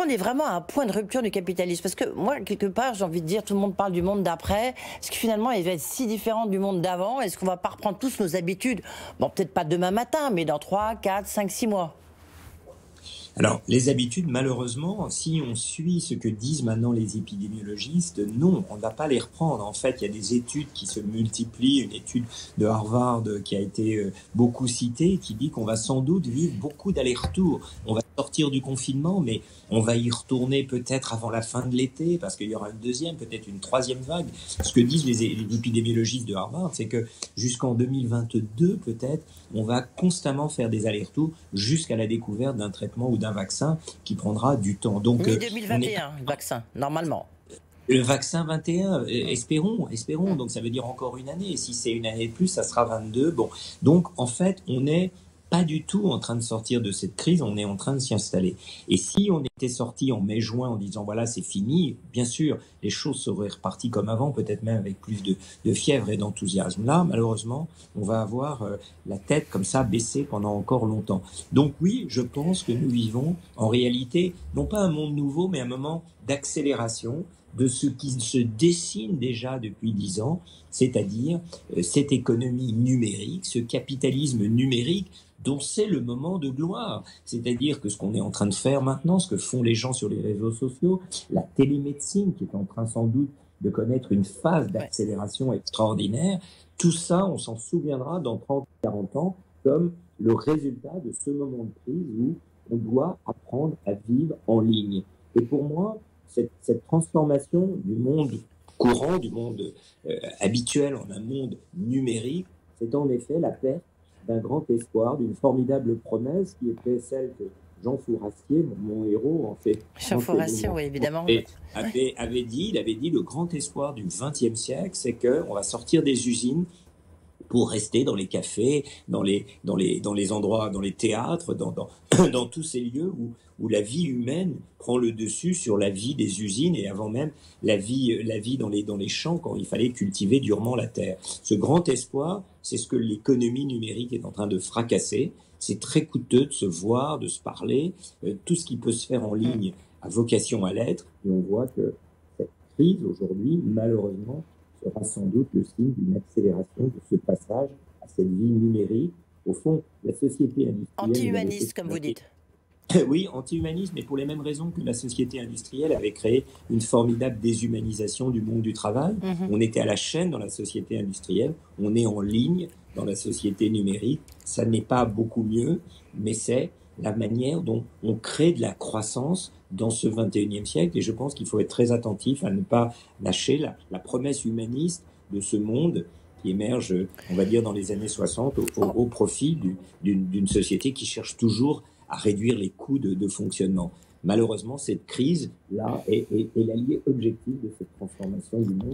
qu'on est vraiment à un point de rupture du capitalisme? Parce que moi, quelque part, j'ai envie de dire, tout le monde parle du monde d'après. Est-ce que finalement, il va être si différent du monde d'avant? Est-ce qu'on va pas reprendre tous nos habitudes? Bon, peut-être pas demain matin, mais dans 3, 4, 5, 6 mois. Alors, les habitudes, malheureusement, si on suit ce que disent maintenant les épidémiologistes, non, on ne va pas les reprendre. En fait, il y a des études qui se multiplient. Une étude de Harvard qui a été beaucoup citée, qui dit qu'on va sans doute vivre beaucoup d'allers-retours. On va sortir du confinement, mais on va y retourner peut-être avant la fin de l'été, parce qu'il y aura une deuxième, peut-être une troisième vague. Ce que disent les épidémiologistes de Harvard, c'est que jusqu'en 2022, peut-être, on va constamment faire des allers-retours jusqu'à la découverte d'un traitement ou d'un vaccin qui prendra du temps. Donc, Mi-2021, le vaccin, normalement. Le vaccin 21, espérons. Donc, ça veut dire encore une année. Si c'est une année de plus, ça sera 22. Bon. Donc, en fait, on n'est pas du tout en train de sortir de cette crise, on est en train de s'y installer. Et si on était sorti en mai-juin en disant voilà, c'est fini, bien sûr, les choses seraient reparties comme avant, peut-être même avec plus de fièvre et d'enthousiasme. Là, malheureusement, on va avoir la tête comme ça baissée pendant encore longtemps. Donc oui, je pense que nous vivons en réalité, non pas un monde nouveau, mais un moment d'accélération de ce qui se dessine déjà depuis 10 ans, c'est-à-dire cette économie numérique, ce capitalisme numérique dont c'est le moment de gloire. C'est-à-dire que ce qu'on est en train de faire maintenant, ce que font les gens sur les réseaux sociaux, la télémédecine qui est en train sans doute de connaître une phase d'accélération extraordinaire, tout ça, on s'en souviendra dans 30, 40 ans comme le résultat de ce moment de crise où on doit apprendre à vivre en ligne. Et pour moi, cette transformation du monde courant, du monde habituel en un monde numérique, c'est en effet la perte d'un grand espoir, d'une formidable promesse qui était celle que Jean Fourastier, mon héros, en fait. Jean Fourastier, oui, évidemment. Avait dit le grand espoir du XXe siècle, c'est qu'on va sortir des usines pour rester dans les cafés, dans les endroits, dans les théâtres, dans tous ces lieux où la vie humaine prend le dessus sur la vie des usines et avant même la vie dans les champs quand il fallait cultiver durement la terre. Ce grand espoir, c'est ce que l'économie numérique est en train de fracasser. C'est très coûteux de se voir, de se parler. Tout ce qui peut se faire en ligne a vocation à l'être. Et on voit que cette crise aujourd'hui, malheureusement, sera sans doute le signe d'une accélération de ce passage à cette vie numérique. Au fond, la société industrielle... Anti-humaniste, comme vous dites. Oui, anti-humaniste, mais pour les mêmes raisons que la société industrielle avait créé une formidable déshumanisation du monde du travail. On était à la chaîne dans la société industrielle, on est en ligne dans la société numérique. Ça n'est pas beaucoup mieux, mais c'est la manière dont on crée de la croissance dans ce 21e siècle. Et je pense qu'il faut être très attentif à ne pas lâcher la promesse humaniste de ce monde qui émerge, on va dire, dans les années 60 au profit d'une société qui cherche toujours à réduire les coûts de fonctionnement. Malheureusement, cette crise-là est l'allié objectif de cette transformation du monde.